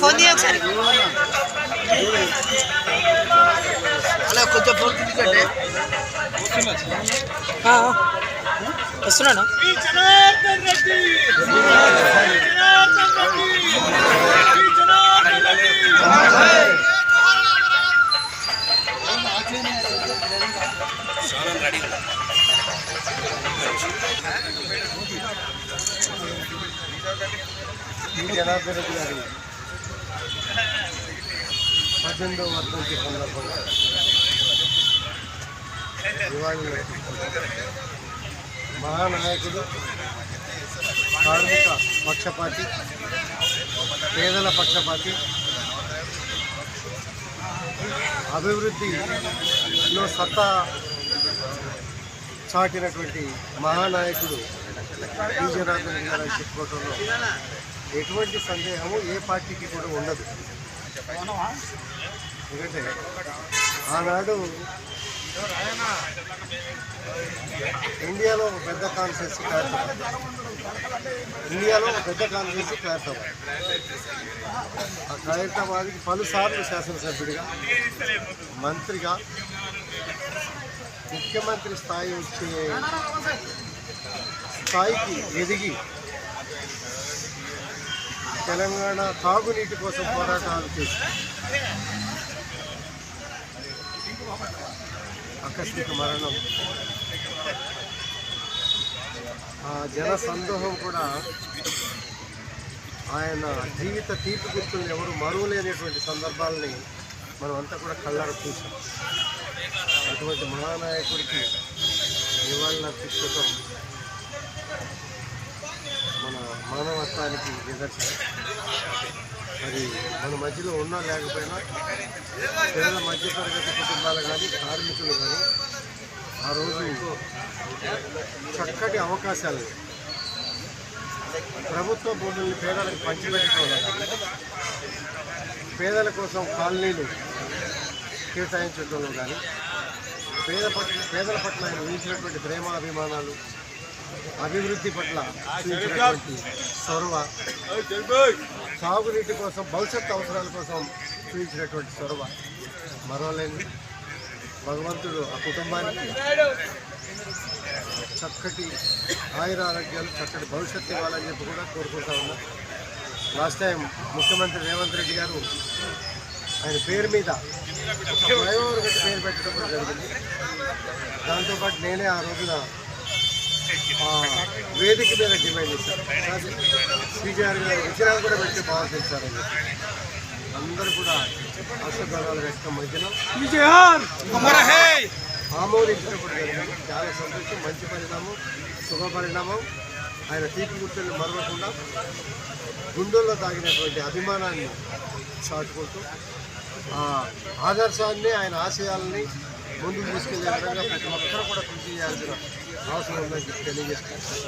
Phone తీయ ఒకసారి అలా కొంచెం ఫోన్ తీసుకోండి వస్తున్నాను జనార్దన్ రెడ్డి గారి 18వ వర్ధంతి సందర్భంగా నివాళులు మహానాయకుడు, కార్మిక పక్షపాతి, పేదల పక్షపాతి, అభివృద్ధిలో సత్తా చాటినటువంటి మహానాయకుడు టి జనార్దన్ రెడ్డి గారు చెప్పుకోవడంలో ఎటువంటి సందేహము ఏ పార్టీకి కూడా ఉండదు. ఎందుకంటే ఆనాడు ఇండియాలో ఒక పెద్ద కాన్స్టిట్యూన్సీ ఖైరతాబాద్. ఆ ఖైరతాబాద్కి పలుసార్లు శాసనసభ్యుడిగా, మంత్రిగా, ముఖ్యమంత్రి స్థాయి వచ్చే స్థాయికి ఎదిగి తెలంగాణ తాగునీటి కోసం పోరాటాలు చేసి ఆకస్మిక మరణం, ఆ జన సందోహం కూడా ఆయన జీవిత తీపి గుర్తులు ఎవరు మరువలేనటువంటి సందర్భాలని మనం అంతా కూడా కళ్ళారా చూసాం. అటువంటి మహానాయకుడికి నివాళులర్పించడం మన మానవత్వానికి నిదర్శనం. మరి మన మధ్యలో ఉన్నా లేకపోయినా పేద మధ్యతరగతి కుటుంబాలు కానీ, కార్మికులు కానీ ఆ రోజు చక్కటి అవకాశాలు ప్రభుత్వ భూముల్ని పేదలకు పంచిపెట్టడం, పేదల కోసం కాలనీలు కేటాయించడంలో కానీ, పేదల పట్ల ఆయన ఊహించినటువంటి ప్రేమాభిమానాలు, అభివృద్ధి పట్ల చూపించినటువంటి చొరవ, సాగునీటి కోసం, భవిష్యత్తు అవసరాల కోసం చూపించినటువంటి చొరవ మరోలేని. భగవంతుడు ఆ కుటుంబానికి చక్కటి ఆయుర ఆరోగ్యాలు, చక్కటి భవిష్యత్తు ఇవ్వాలని చెప్పి కూడా కోరుకుంటా ఉన్నాం. లాస్ట్ టైం ముఖ్యమంత్రి రేవంత్ రెడ్డి గారు ఆయన పేరు మీద ఫ్లైఓవర్ పెట్టి పేరు పెట్టడం కూడా జరిగింది. దాంతోపాటు నేనే ఆ రోజున వేదిక మీద డిమాండ్ చేశారు, శ్రీజారి గారు విజయాలు కూడా పెట్టి బాగుంటుంది సార్ అని. అందరూ కూడా ఆశీర్వాదాలు వ్యక్తం మధ్యలో ఆమోదించడం కూడా జరిగింది. చాలా సంతోషం, మంచి పరిణామం, శుభ పరిణామం. ఆయన తీపి గుర్తుల్ని మరవకుండా గుండెల్లో తాగినటువంటి అభిమానాన్ని చాటుకుంటూ ఆ ఆదర్శాన్ని, ఆయన ఆశయాలని ముందుకు తీసుకెళ్లే విధంగా ప్రతి ఒక్కరూ కూడా కృషి చేయాల్సిన అవసరం ఉందని తెలియజేస్తున్నాను.